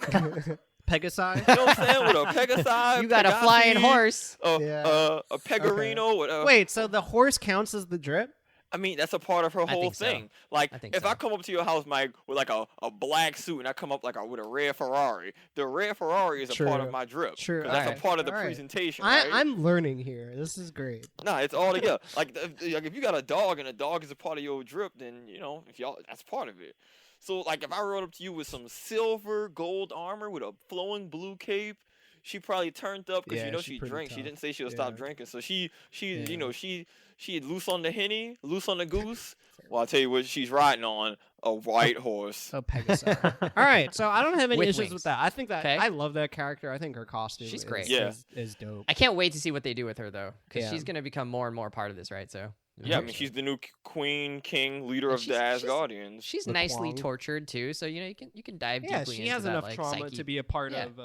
C: Pegasi.
D: You know what I'm saying? With a Pegasi.
A: You got a flying
D: Pegasi,
A: horse.
C: Yeah.
D: a Pegarino. Whatever.
C: Wait, so the horse counts as the drip?
D: I mean, that's a part of her whole
A: think so.
D: thing. Like,
A: I think
D: if
A: so.
D: I come up to your house, Mike, with like a black suit, and I come up like with a red Ferrari, the red Ferrari is a part of
C: True.
D: my drip.
C: True.
D: 'Cause that's
A: Alright.
D: a part of the
C: Alright.
D: presentation, right?
C: I'm learning here. This is great.
D: Nah, it's all together. Like if you got a dog and a dog is a part of your drip, then if y'all, that's part of it. So like if I rode up to you with some silver gold armor with a flowing blue cape, she probably turned up because
C: Yeah,
D: she
C: she's pretty
D: drinks. She
C: tough.
D: didn't say she'll
C: Yeah.
D: stop drinking, so she
C: Yeah.
D: she loose on the henny, loose on the goose. Well, I'll tell you what she's riding on, a white horse.
C: Oh, Pegasi. All right, so I don't have any
A: With
C: issues
A: wings.
C: with that. I think that
A: 'Kay.
C: I love that character. I think her costume
A: She's great.
D: Yeah.
C: is dope.
A: I can't wait to see what they do with her though, because
C: Yeah.
A: she's gonna become more and more part of this, right? So
D: Yeah, I mean she's the new queen, king, leader
A: And
D: of the
A: she's-
D: Asgardians.
A: she's
C: The
A: nicely
C: Kwang.
A: tortured too, so you can dive
C: Yeah,
A: deeply
C: she
A: into
C: has
A: that,
C: enough
A: like,
C: trauma
A: psyche.
C: to be a part
A: Yeah.
C: of.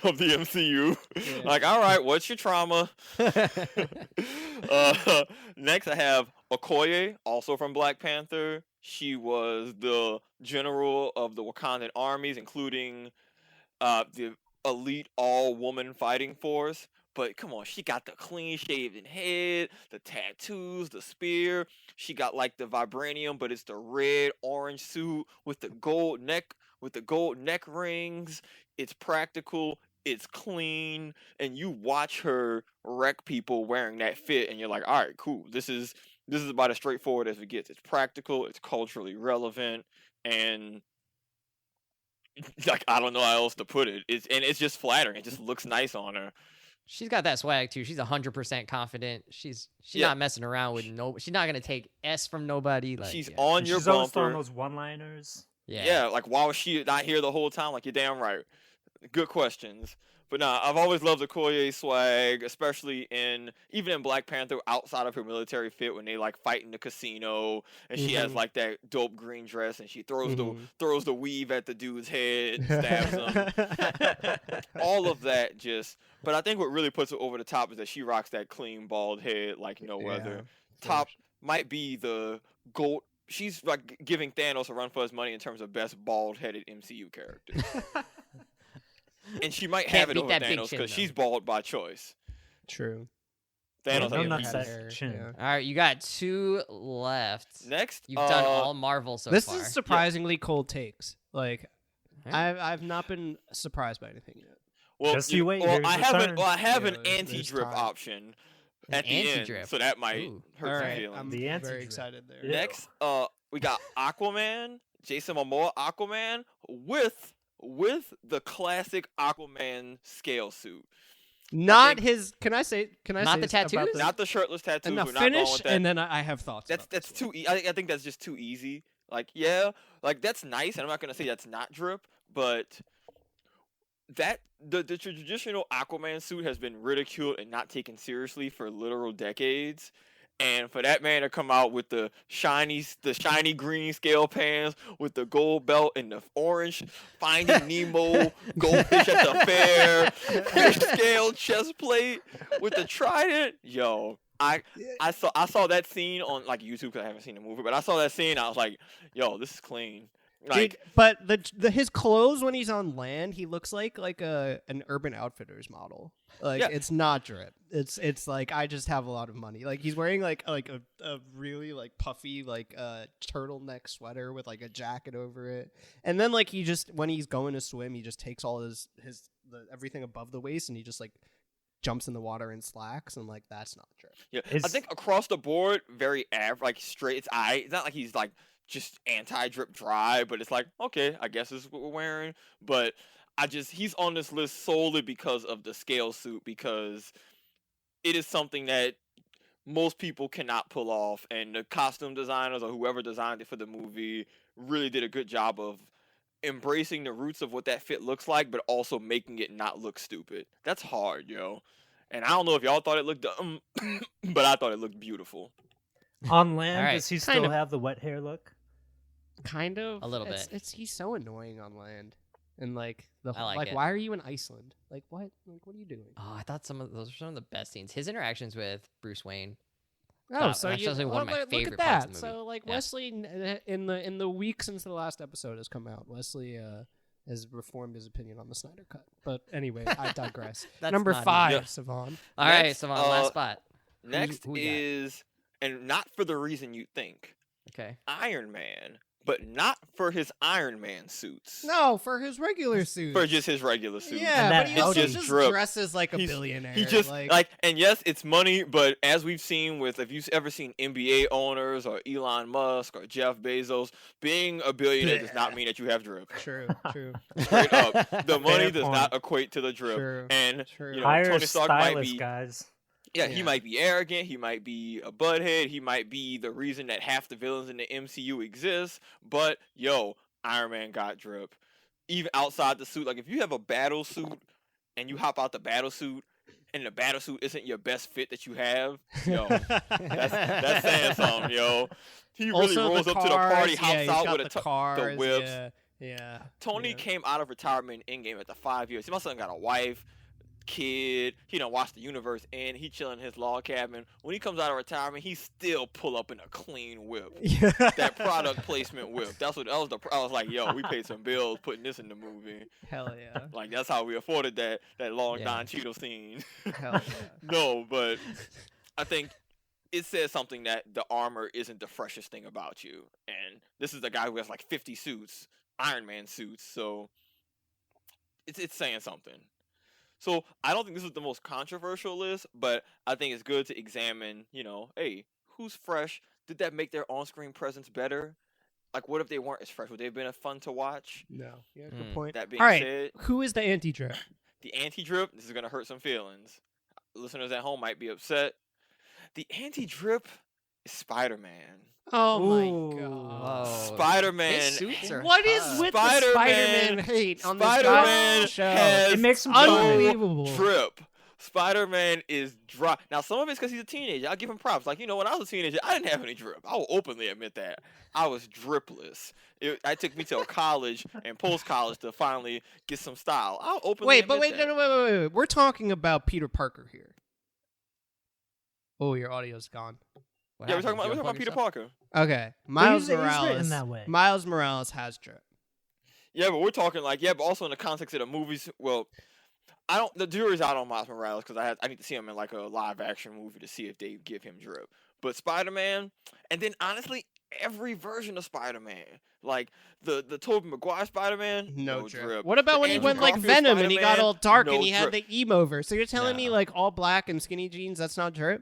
D: Of the MCU.
C: Yeah.
D: Like, all right, what's your trauma? Next, I have Okoye, also from Black Panther. She was the general of the Wakandan armies, including the elite all-woman fighting force. But come on, she got the clean-shaven head, the tattoos, the spear. She got like the vibranium, but it's the red-orange suit with the gold neck rings. It's practical. It's clean, and you watch her wreck people wearing that fit, and you're like, all right, cool. This is about as straightforward as it gets. It's practical. It's culturally relevant, and like I don't know how else to put it. It's just flattering. It just looks nice on her.
A: She's got that swag too. She's 100% confident. She's
D: Yeah.
A: not messing around with no. She's not gonna take S from nobody. Like
D: She's
A: yeah.
D: on your
B: She's always throwing
D: bumper.
B: those one-liners.
D: Yeah, like why was she not here the whole time? Like you're damn right. Good questions. But nah, I've always loved Okoye swag, especially even in Black Panther, outside of her military fit when they like fight in the casino, and she has
C: Mhm.
D: like that dope green dress, and she throws
C: Mhm.
D: the weave at the dude's head and stabs him. All of that just. But I think what really puts it over the top is that she rocks that clean bald head like no other. Top might be the gold. She's like giving Thanos a run for his money in terms of best bald-headed MCU character. And she might
A: Can't
D: have it
A: beat
D: over
A: that big
D: Thanos
A: chin,
D: because
A: though.
D: she's bald by choice.
C: True.
D: Thanos,
B: no
D: I think,
B: nuts
D: beats-
B: that chin.
C: Yeah.
A: All right, you got 2 left.
D: Next,
A: You've done all Marvel so
C: This
A: far.
C: is surprisingly cold takes. Like,
A: Yeah.
C: I've not been surprised by anything yet.
D: well,
B: Just you wait,
D: well,
B: here's
D: I
B: the
D: have
B: turn.
D: I have
C: Yeah,
D: an
C: there's
D: anti-drip
C: time.
D: option
A: An
D: at the end,
A: anti-drip.
D: so that might
A: Ooh.
D: hurt
C: All
D: some
C: right,
D: feelings.
C: I'm
B: The
C: very
B: anti-drip.
C: excited there.
B: Yeah.
D: Next, we got Aquaman, Jason Momoa Aquaman with the classic Aquaman scale suit.
C: Not
D: think-
C: his. Can I say?
A: Not the
C: about
A: tattoos?
C: the-
D: Not the shirtless tattoos.
C: and the
D: We're not going
C: finish,
D: with that.
C: and then I have thoughts.
D: That's
C: about this
D: too.
C: one.
D: I think that's just too easy. Like, yeah, like that's nice, and I'm not gonna say that's not drip, but that the traditional Aquaman suit has been ridiculed and not taken seriously for literal decades. And for that man to come out with the shiny green scale pants with the gold belt and the orange Finding Nemo goldfish at the fair, fish scale chest plate with the trident, yo, I saw that scene on like YouTube because I haven't seen the movie, but I saw that scene. I was like, yo, this is clean. Like,
C: Dude, but his clothes when he's on land, he looks like an Urban Outfitters model. Like
D: Yeah.
C: it's not drip. It's like I just have a lot of money. Like he's wearing like a really like puffy like turtleneck sweater with like a jacket over it, and then like he just when he's going to swim, he just takes all everything above the waist and he just like jumps in the water in slacks, and like that's not drip.
D: yeah, I think across the board, very average, like straight. It's not like he's like just anti-drip dry, but it's like, okay, I guess this is what we're wearing. But he's on this list solely because of the scale suit, because it is something that most people cannot pull off, and the costume designers or whoever designed it for the movie really did a good job of embracing the roots of what that fit looks like, but also making it not look stupid. That's hard, yo. And I don't know if y'all thought it looked dumb, but I thought it looked beautiful.
B: On land,
A: All right.
B: does he
C: Kind
B: still
C: of.
B: have the wet hair look?
C: Kind of
A: A little
C: bit.
A: bit.
C: He's so annoying on land, and like the
A: I like it.
C: why are you in Iceland? Like what? Like what are you doing?
A: Oh, I thought those were some of the best scenes. His interactions with Bruce Wayne.
C: Oh, so
A: that's
C: you
A: actually one of my
C: look
A: favorite
C: at
A: parts
C: that.
A: of the movie.
C: So like
A: Yeah.
C: Wesley in the week since the last episode has come out, Wesley has reformed his opinion on the Snyder Cut. But anyway, I digress.
A: That's
C: Number
A: not
C: 5,
D: Yeah.
C: Savon.
A: All right,
D: Next,
A: so on last spot.
D: Next
A: who we got?
D: is, and not for the reason you think,
A: Okay.
D: Iron Man, but not for his Iron Man suits.
C: No, for his regular suit.
D: For just his regular suits.
C: Yeah,
B: And that
C: but he also
D: just
C: just
D: drip.
C: dresses like a
D: He's-
C: billionaire.
D: He just like, and yes, it's money, but as we've seen with, if you've ever seen NBA owners or Elon Musk or Jeff Bezos, being a billionaire does not mean that you have drip.
C: True.
D: Straight up, the money
B: Fair
D: does
B: point.
D: not equate to the drip.
C: True.
D: And
C: True.
D: you know,
B: Hire
D: Tony Stark might
B: stylists,
D: be,
B: guys.
D: yeah,
C: Yeah.
D: he might be arrogant, he might be a butthead, he might be the reason that half the villains in the MCU exist. But yo, Iron Man got drip. Even outside the suit, like if you have a battle suit and you hop out the battle suit and the battle suit isn't your best fit that you have, yo, that's saying something, yo. He really
C: Also,
D: rolls
C: the
D: up to the party,
C: cars,
D: hops
C: he's
D: out
C: got
D: with
C: the cars,
D: the whips.
C: Yeah.
D: Tony
C: yeah.
D: came out of retirement in Endgame after 5 years. He must have got a wife, kid. He done watched the universe end. He chilling in his log cabin. When he comes out of retirement, he still pull up in a clean whip. That product placement whip. I was like, yo, we paid some bills putting this in the movie.
C: Hell yeah.
D: Like that's how we afforded that long
A: Yeah.
D: Don Cheadle scene.
C: Hell yeah.
D: No, but I think it says something that the armor isn't the freshest thing about you. And this is the guy who has like 50 suits, Iron Man suits, so it's saying something. So I don't think this is the most controversial list, but I think it's good to examine, you know, hey, who's fresh? Did that make their on-screen presence better? Like, what if they weren't as fresh? Would they have been fun to watch?
C: No. Yeah, good point.
D: That being
C: All right.
D: said,
C: Who is the anti-drip?
D: the anti-drip, this is going to hurt some feelings. Listeners at home might be upset. The anti-drip is Spider-Man.
C: Oh
B: Ooh.
C: my god.
A: Whoa.
D: Spider-Man.
A: His suits are
C: What is
A: hot.
C: with the
D: Spider-Man-
C: Spider-Man hate on this
D: Spider-Man
C: goddamn show?
D: has
B: It makes him
D: no
C: unbelievable.
D: drip. Spider-Man is dry. Now, some of it's because he's a teenager. I'll give him props. Like, you know, when I was a teenager, I didn't have any drip. I will openly admit that. I was dripless. It took me till college and post-college to finally get some style. I'll openly
C: Wait,
D: admit that.
C: wait. We're talking about Peter Parker here. Oh, your audio's gone.
A: What
D: Yeah, we're
A: happened?
D: talking
A: Did you
D: about
A: unplug
D: Peter
A: yourself?
D: Parker.
C: Okay,
B: But
C: Miles
B: he's written
C: Morales.
B: that way.
C: Miles Morales has drip.
D: Yeah, but we're talking like, yeah, but also in the context of the movies. Well, the jury's out on Miles Morales because I need to see him in like a live action movie to see if they give him drip. But Spider-Man, and then honestly, every version of Spider-Man, like the Tobey Maguire Spider-Man,
C: No
D: no
C: drip.
D: drip.
C: What about
D: The
C: when he
D: Andrew
C: went like
D: Garfield
C: Venom and he got
D: Spider-Man,
C: all dark
D: no
C: and he had
D: drip.
C: the emo verse? So you're telling me
A: No.
C: like all black and skinny jeans? That's not drip?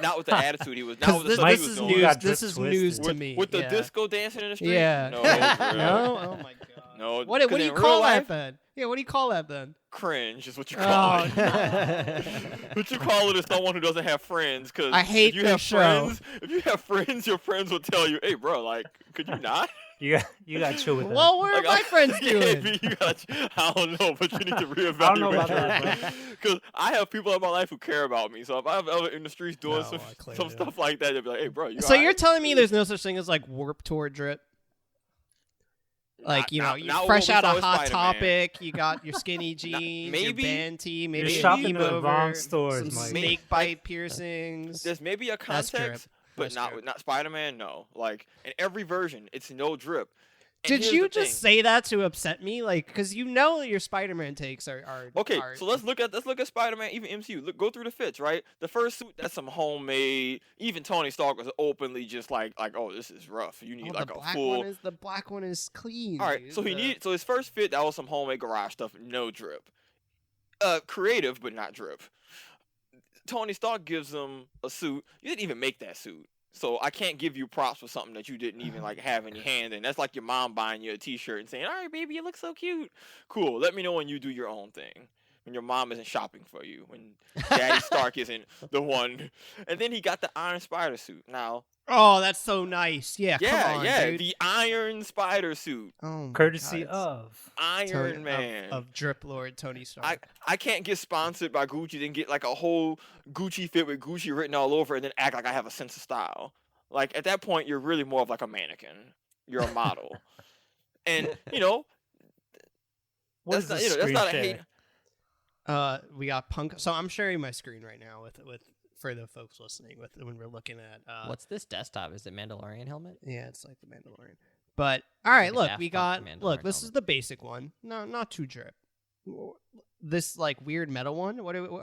D: Not with the attitude he was. Not
C: Because
D: with the
C: this,
D: stuff he
C: this
D: was
C: is
D: doing.
B: You
C: news.
B: got
C: This
B: drip
C: is
B: twisted.
C: news to
D: with,
C: me.
D: with the
C: yeah.
D: disco dancing in the street.
C: Yeah.
D: No, drip.
C: No. Oh my god.
D: No.
C: What
D: 'cause
C: do you
D: in
C: call
D: real life,
C: that then? Yeah. What do you call that then?
D: Cringe is what you call
C: Oh,
D: it. What you call it is someone who doesn't have friends. Because
C: I hate
D: if you
C: this
D: have
C: show.
D: friends, if you have friends, your friends will tell you, "Hey, bro, like, could you not?"
B: You got to chill with that.
C: Well, what are
D: Like,
C: my friends
D: yeah,
C: doing?
D: you gotta, I don't know, but you need to reevaluate.
B: I don't know about that,
D: Because I have people in my life who care about me. So if I have other in the streets doing
C: No,
D: some
C: I clearly
D: some
C: don't.
D: stuff like that, they'll be like, "Hey, bro, you
C: So
D: all
C: you're
D: right?"
C: telling me there's no such thing as like Warped Tour drip? Like, you know,
D: not
C: you're
D: what
C: fresh
D: we
C: out
D: saw
C: of
D: with
C: Hot
D: Spider-Man.
C: Topic, you got your skinny jeans,
D: maybe-
C: your band tee, maybe
B: You're
C: a
B: shopping at the
C: over,
B: wrong stores,
C: some
B: Mike.
C: snake bite piercings.
D: There's maybe a
C: That's drip.
D: context, but
C: That's drip.
D: not Spider-Man. No, like in every version, it's no drip. And
C: Did
D: here's
C: you
D: the
C: just
D: thing.
C: say that to upset me? Like, because you know your Spider-Man takes are
D: Okay,
C: are-
D: so let's look at Spider-Man, even MCU. Go through the fits, right? The first suit, that's some homemade. Even Tony Stark was openly just like, oh, this is rough. You need like a full.
C: the black one is clean.
D: All right,
C: dude.
D: so his first fit, that was some homemade garage stuff, no drip. Creative, but not drip. Tony Stark gives him a suit. You didn't even make that suit. So I can't give you props for something that you didn't even like have in your hand. And that's like your mom buying you a t-shirt and saying, all right, baby, you look so cute. Cool. Let me know when you do your own thing. When your mom isn't shopping for you. When Daddy Stark isn't the one. And then he got the Iron Spider suit. Now.
C: Oh, that's so nice. Yeah, come on, dude.
D: The Iron Spider suit.
C: Oh my
B: Courtesy
C: God,
B: of
D: Iron Man.
C: of Drip Lord Tony Stark.
D: I can't get sponsored by Gucci, then get like a whole Gucci fit with Gucci written all over it, and then act like I have a sense of style. Like at that point, you're really more of like a mannequin. You're a model, and you know,
B: what
D: that's
B: is
D: not,
B: this
D: that's not a
B: screen
D: hate.
B: share?
C: We got Punk. So I'm sharing my screen right now with for the folks listening with when we're looking at
A: What's this desktop? Is it Mandalorian helmet?
C: yeah, it's like the Mandalorian. But all right,
A: Like a
C: look,
A: Daft
C: we
A: Punk
C: got
A: Mandalorian
C: this is
A: helmet.
C: the basic one. No, not too drip. This like weird metal one.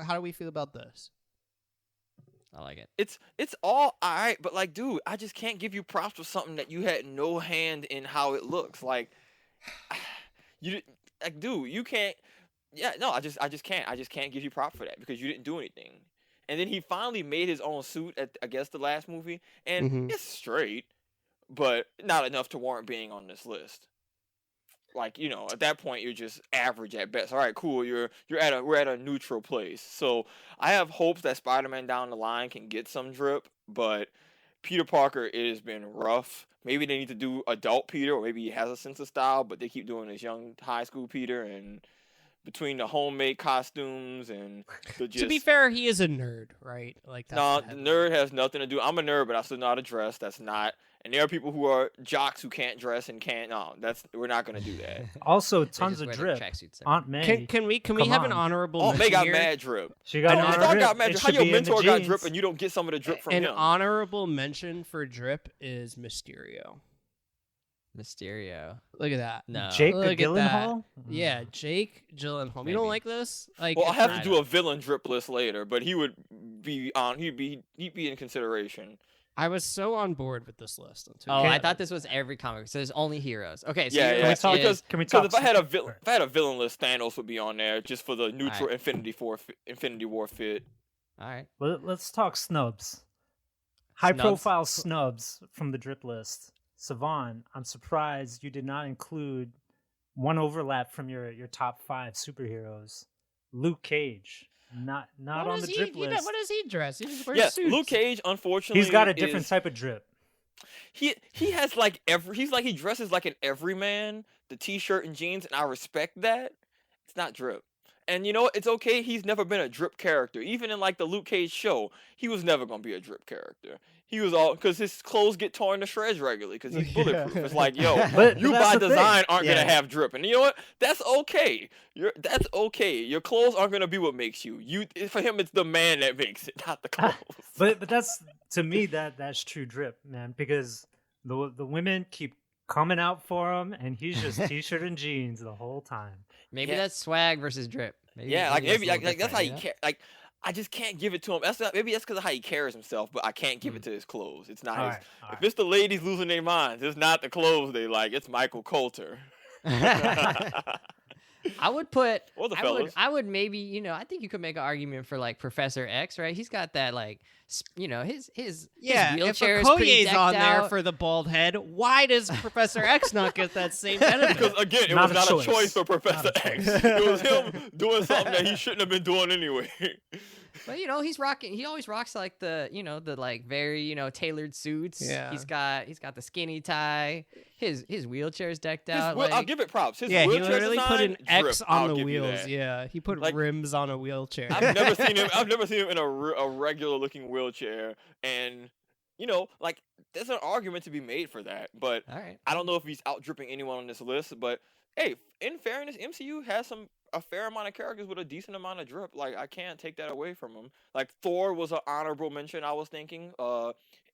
C: How do we feel about this?
A: I like it.
D: It's all alright, but like, dude, I just can't give you props for something that you had no hand in how it looks. Like, dude, you can't. Yeah, no, I just can't. I just can't give you props for that because you didn't do anything. And then he finally made his own suit at, I guess, the last movie, and
C: Mhm.
D: it's straight, but not enough to warrant being on this list. Like, you know, at that point you're just average at best. All right, cool. We're at a neutral place. So I have hopes that Spider-Man down the line can get some drip, but Peter Parker, it has been rough. Maybe they need to do adult Peter, or maybe he has a sense of style, but they keep doing this young high school Peter, and between the homemade costumes and the just...
C: To be fair, he is a nerd, right? Like that's
D: No,
C: the
D: the
C: headline.
D: nerd has nothing to do. I'm a nerd, but I still know how to dress. That's not... And there are people who are jocks who can't dress and can't... No, we're not going to do that.
B: Also,
A: They
B: tons
A: just
B: of
A: wear
B: drip.
A: their tracksuits
B: Aunt May.
C: Can we
B: Come
C: have an
B: on.
C: honorable
D: Oh,
C: mention
D: May got
C: here?
D: mad drip.
B: She got
D: Tony
B: an
D: Stark
B: drip.
D: got mad
B: It
D: drip. How
B: should
D: your
B: be in the
D: mentor got
B: jeans.
D: drip and you don't get some of the drip from
C: An
D: him?
C: honorable mention for drip is Mysterio.
A: Mysterio.
C: Look at that.
A: No.
B: Jake
C: Look at that.
B: Gyllenhaal.
C: Yeah, Jake Gyllenhaal. You
A: Maybe.
C: don't like this? Like,
D: Well, I'll have
A: I
D: to do
A: don't-
D: a villain drip list later, but he would be on. He'd be in consideration.
C: I was so on board with this list until
A: Oh,
B: Can-
A: I thought this was every comic. So there's only heroes. Okay, so
D: Yeah,
A: your
D: yeah.
A: list
B: talk-
A: is-
B: Can we
D: Because
B: talk?
D: if I had
B: Alright.
D: a villain list, Thanos would be on there just for the neutral
A: Alright.
D: Infinity War fit.
A: All right.
B: Let's talk snubs. High-profile snubs from the drip list. Savon, I'm surprised you did not include one overlap from your top 5 superheroes. Luke Cage, not on the drip list.
C: What does he dress? He just wears
D: Yeah,
C: suits.
D: Luke Cage, unfortunately,
B: He's got a different
D: is-
B: type of drip.
D: He has like he dresses like an everyman, the t-shirt and jeans, and I respect that. It's not drip. And you know what? It's okay. He's never been a drip character. Even in like the Luke Cage show, he was never gonna be a drip character. He was all because his clothes get torn to shreds regularly because he's bulletproof. It's like, yo,
B: But
D: you
B: that's
D: by
B: the thing.
D: design aren't
C: Yeah.
D: gonna have drip, and you know what? That's okay. That's okay. Your clothes aren't gonna be what makes you. For him, it's the man that makes it, not the clothes.
B: But that's to me that's true drip, man, because the women keep coming out for him, and he's just t-shirt and jeans the whole time.
A: Maybe
D: Yeah.
A: that's swag versus drip.
D: Yeah, like maybe
A: a little
D: like that's how
A: different,
D: he like. I just can't give it to him. Maybe that's because of how he carries himself, but I can't give it to his clothes. It's not
B: All
D: his.
B: right, all
D: If
B: right.
D: it's the ladies losing their minds, it's not the clothes they like. It's Michael Coulter.
A: I would put.
D: Or the
A: I would.
D: fellas.
A: I would maybe. I think you could make an argument for like Professor X, right? He's got that like. His
C: Yeah, if
A: wheelchair is pretty
C: Okoye's
A: decked
C: on there
A: out.
C: for the bald head, why does Professor X not get that same benefit?
D: Because again, it
B: Not
D: was
B: a
D: not
B: choice.
D: a choice for Professor
B: Not a
D: X.
B: choice.
D: It was him doing something that he shouldn't have been doing anyway.
A: But he's rocking. He always rocks like the the like very tailored suits.
C: Yeah.
A: He's got the skinny tie. His wheelchair's decked
D: His
A: out.
D: wheel- I'll
A: like,
D: give it props. His
C: Yeah, he
D: wheelchair
C: literally put
D: design,
C: an X
D: drip,
C: on
D: I'll
C: the
D: give you
C: wheels.
D: that.
C: Yeah, he put
D: Like-
C: rims on a wheelchair.
D: I've never seen him. I've never seen him in a regular looking wheelchair, and like there's an argument to be made for that. But
A: All right.
D: I don't know if he's out dripping anyone on this list. But hey, in fairness, MCU has a fair amount of characters with a decent amount of drip. Like I can't take that away from him. Like Thor was an honorable mention. I was thinking,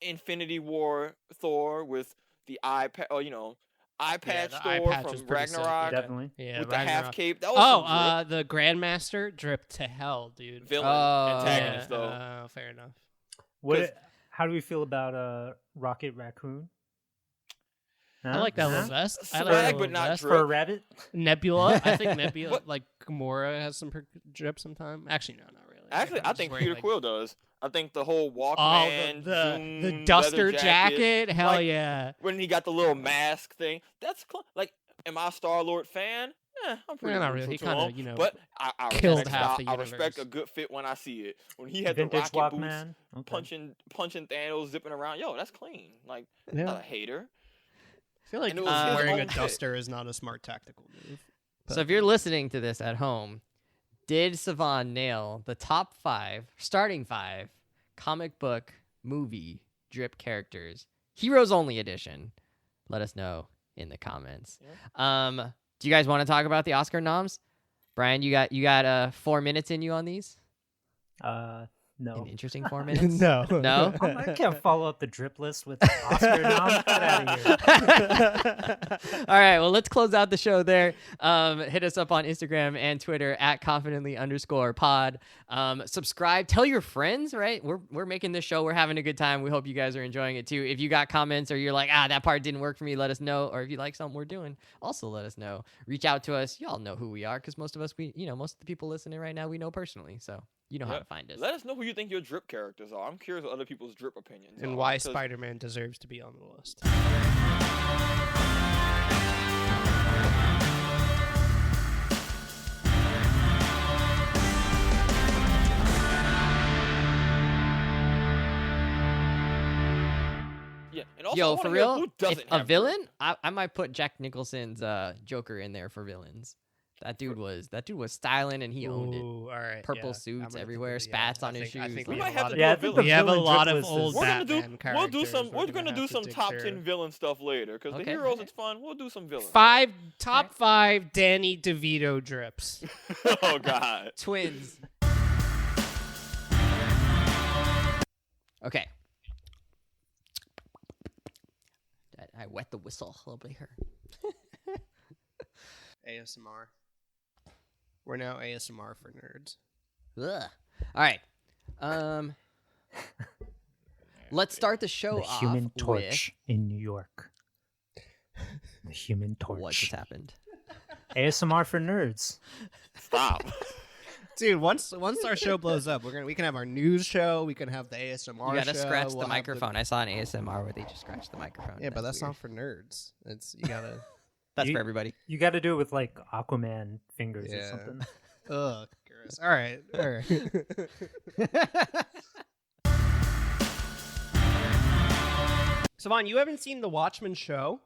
D: Infinity War Thor with the eye patch
C: the eye
D: Thor
C: patch was
D: from
C: pretty sick,
D: Ragnarok
B: Definitely.
C: Yeah,
D: with the half
C: Ragnarok.
D: cape. That was some drip.
C: The Grandmaster dripped to hell, dude.
D: Villain
A: Oh.
D: antagonist
C: Yeah,
D: though.
C: fair enough.
B: How do we feel about Rocket Raccoon?
C: I like that
B: Huh?
C: little vest. I
D: Swag,
C: like that
D: but
C: little
D: not
C: vest.
D: drip.
B: For a rabbit?
C: Nebula. I think Nebula,
D: What?
C: like Gamora, has some drip sometime. Actually, no, not really.
D: Actually, I
C: Just
D: think
C: wearing,
D: Peter
C: like,
D: Quill does. I think the whole
C: Oh,
D: Walkman,
C: the
D: Zoom,
C: duster
D: leather
C: jacket. Hell
D: like,
C: yeah.
D: when he got the little mask thing. That's like, am I a Star-Lord fan? I'm pretty
C: not
D: neutral
C: really. He
D: to
C: kinda,
D: him, but I
C: killed
D: respect,
C: half the
D: I respect
C: universe.
D: a good fit when I see it. When he had
B: Vintage
D: the rocket boots,
B: Walkman? Okay.
D: punching Thanos, zipping around. Yo, that's clean. Like,
C: Yeah.
D: not a hater.
C: I feel like
D: And it was
A: his
C: wearing a
D: own fit.
C: duster is not a smart tactical move.
A: So if you're listening to this at home, did Savon nail the top 5, starting 5, comic book movie drip characters, Heroes Only Edition? Let us know in the comments. Do you guys want to talk about the Oscar noms? Brian, you got 4 minutes in you on these?
B: No.
A: An interesting 4 minutes?
C: no.
A: No?
B: I can't follow up the drip list with Oscar nom. Get out of here.
A: All right, well, let's close out the show there. Hit us up on Instagram and Twitter at confidently_pod. Subscribe, tell your friends, right? We're making this show. We're having a good time. We hope you guys are enjoying it too. If you got comments or you're like, that part didn't work for me, let us know. Or if you like something we're doing, also let us know. Reach out to us. Y'all know who we are because most of us, most of the people listening right now, we know personally. So you know how to find us.
D: Let us know who you think your drip characters are. I'm curious what other people's drip opinions
C: And
D: are,
C: why
D: because-
C: Spider-Man deserves to be on the list.
D: Yeah, and also I
A: Yo,
D: wanna
A: for
D: hear
A: real,
D: who
A: if
D: doesn't
A: a
D: have
A: villain,
D: drip.
A: I might put Jack Nicholson's Joker in there for villains. That dude was styling and he owned it.
C: Ooh, all right.
A: Purple
C: yeah.
A: suits
C: I'm gonna
A: everywhere,
C: think of- yeah,
A: spats on
C: I
A: his
C: think- I
A: shoes.
C: think
D: We
C: we
D: might
C: have a
D: have
C: lot
D: to
C: of-
D: do
B: Yeah,
D: a
B: I think
D: villain.
C: We have a
B: villain
C: lot
B: drip
C: of
B: list
C: old
B: is-
D: We're gonna
C: Batman characters.
D: we'll do some we're gonna
C: have
D: do
C: to
D: some
C: dig
D: top
C: through.
D: 10 villain stuff later because
A: Okay.
D: the heroes it's fun. We'll do some villains.
C: Top 5 Danny DeVito drips.
D: Oh God.
A: Twins. Okay. I wet the whistle a little bit here.
C: ASMR. We're now ASMR for nerds.
A: Ugh. All right. Let's start the show
B: The
A: off
B: Human
A: with
B: Torch in New York. The Human
A: what
B: Torch.
A: just happened.
B: ASMR for nerds.
D: Stop.
C: Dude, once our show blows up, we can have our news show. We can have the ASMR.
A: You gotta
C: show,
A: scratch
C: we'll
A: the
C: have
A: microphone. I saw an ASMR where they just scratched the microphone.
C: Yeah, but that's
A: weird.
C: not for nerds. It's you gotta.
A: That's
B: You-
A: for everybody.
B: You got to do it with like Aquaman fingers or
C: Yeah.
B: something.
C: Ugh, gross. All right. Savon, you haven't seen the Watchmen show?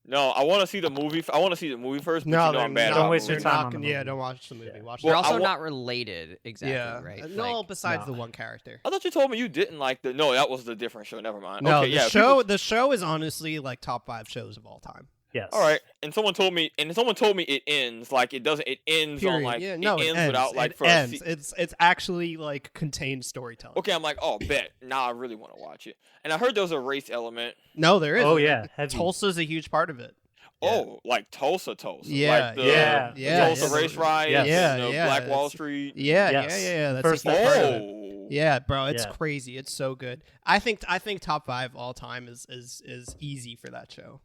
D: No, I want to see the movie. I want to see the movie first. But
C: No,
D: you know
C: they're
D: I'm bad
C: not.
B: Don't
D: at
B: waste your
D: movies.
B: time
C: Not
B: on
C: gonna-
B: the
C: yeah,
B: movie.
C: don't watch the movie.
B: Yeah.
C: Watch
A: They're
D: Well,
C: the
A: also
D: I wa-
A: not related exactly,
C: yeah.
A: right?
C: No,
A: Like,
C: besides
B: no.
C: the one character.
D: I thought you told me you didn't like the. No, that was the different show. Never mind.
C: No,
D: okay,
C: the
D: yeah.
C: show. The show is honestly like top 5 shows of all time.
B: Yes.
D: All right, and someone told me it ends like it doesn't. It ends on
C: Period.
D: like
C: Yeah, no,
D: it ends without like
C: it
D: for a
C: ends.
D: se-
C: It's actually like contained storytelling.
D: Okay, I'm like, oh, bet. Now I really want to watch it. And I heard there was a race element.
C: No, there is.
B: Oh yeah, heavy.
C: Tulsa's a huge part of it.
D: Oh, like Tulsa.
C: Yeah,
D: like the,
B: yeah,
D: the
C: yeah,
D: Tulsa
C: yeah.
D: race riots,
B: Yes.
C: Yeah,
D: and the
C: yeah,
D: Black Wall
C: it's-
D: Street.
C: Yeah,
B: Yes.
C: yeah. That's
B: First
C: a huge part of it.
D: Oh,
C: Yeah, bro, it's
B: Yeah.
C: crazy. It's so good. I think top 5 all time is easy for that show.